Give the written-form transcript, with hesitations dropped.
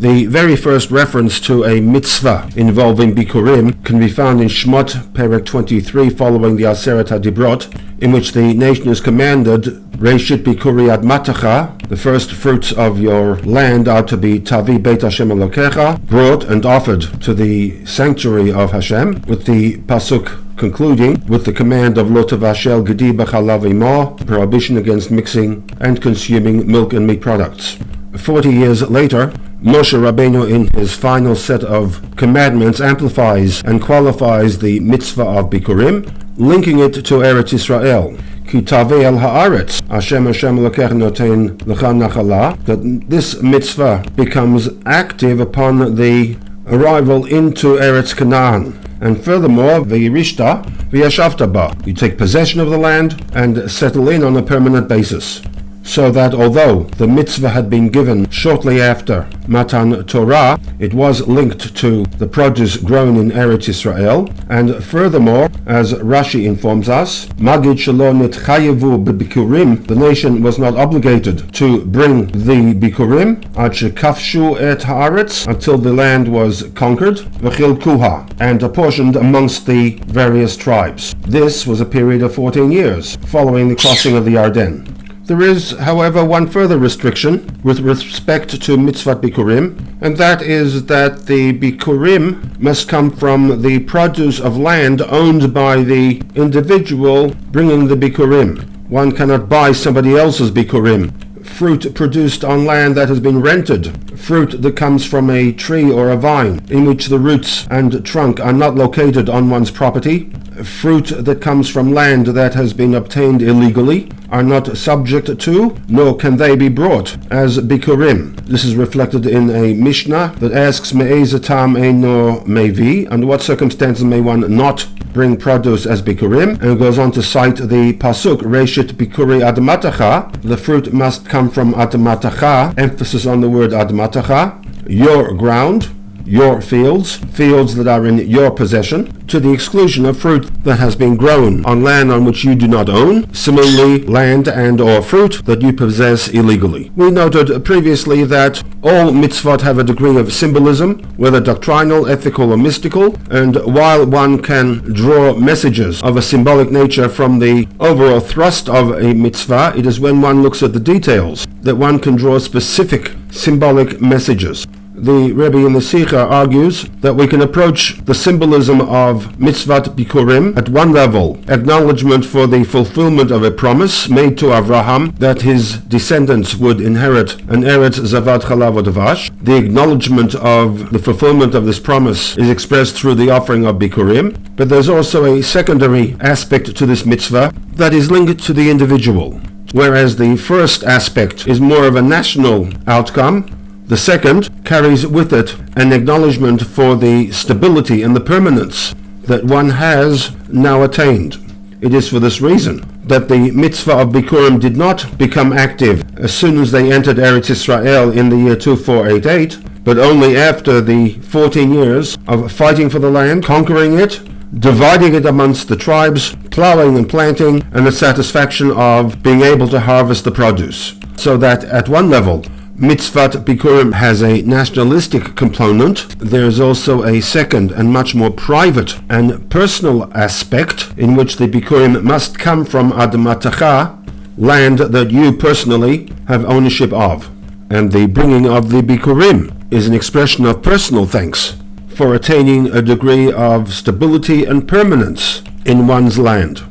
The very first reference to a mitzvah involving Bikurim can be found in Shmot, Perek 23, following the Aseret HaDibrot, in which the nation is commanded, Reishit Bikuri Admatacha, the first fruits of your land are to be Tavi Beit Hashem Elokecha, brought and offered to the sanctuary of Hashem, with the Pasuk concluding with the command of Lo Tavashel Gedi B'chalav Imo, prohibition against mixing and consuming milk and meat products. 40 years later, Moshe Rabbeinu, in his final set of commandments, amplifies and qualifies the mitzvah of Bikurim, linking it to Eretz Yisrael. Ki tavei el haaretz, Hashem Elokecha noten lecha nachala, that this mitzvah becomes active upon the arrival into Eretz Canaan. And furthermore, v'yirishta v'yashavta ba, you take possession of the land and settle in on a permanent basis. So that although the mitzvah had been given shortly after Matan Torah, it was linked to the produce grown in Eretz Yisrael. And furthermore, as Rashi informs us, Magid shelo nitchayevu b'bikurim, the nation was not obligated to bring the bikurim ad shekafshu et haaretz, until the land was conquered, v'chilkuha, and apportioned amongst the various tribes. This was a period of 14 years following the crossing of the Yarden. There is, however, one further restriction with respect to mitzvat bikurim, and that is that the bikurim must come from the produce of land owned by the individual bringing the bikurim. One cannot buy somebody else's bikurim. Fruit produced on land that has been rented, fruit that comes from a tree or a vine in which the roots and trunk are not located on one's property, fruit that comes from land that has been obtained illegally, are not subject to, nor can they be brought as bikurim. This is reflected in a Mishnah that asks, Me'ez tam eino mevi, under what circumstances may one not bring produce as bikurim, and goes on to cite the pasuk, Reishit Bikuri Admatacha, the fruit must come from Admatacha, emphasis on the word Admatacha, your ground, your fields that are in your possession, to the exclusion of fruit that has been grown on land on which you do not own, similarly land and or fruit that you possess illegally. We noted previously that all mitzvot have a degree of symbolism, whether doctrinal, ethical or mystical, and while one can draw messages of a symbolic nature from the overall thrust of a mitzvah, it is when one looks at the details that one can draw specific symbolic messages. The Rebbe in the SICHAH argues that we can approach the symbolism of MITZVAT BIKURIM at one level, acknowledgement for the fulfillment of a promise made to Avraham that his descendants would inherit an Eretz Zavad Chalav Udvash. The acknowledgement of the fulfillment of this promise is expressed through the offering of Bikurim, but there's also a secondary aspect to this mitzvah that is linked to the individual. Whereas the first aspect is more of a national outcome, the second carries with it an acknowledgement for the stability and the permanence that one has now attained. It is for this reason that the mitzvah of Bikurim did not become active as soon as they entered Eretz Yisrael in the year 2488, but only after the 14 years of fighting for the land, conquering it, dividing it amongst the tribes, plowing and planting, and the satisfaction of being able to harvest the produce. So that at one level, MITZVAT BIKURIM has a nationalistic component. There is also a second and much more private and personal aspect in which the Bikurim must come from Admatacha, land that you personally have ownership of. And the bringing of the Bikurim is an expression of personal thanks for attaining a degree of stability and permanence in one's land.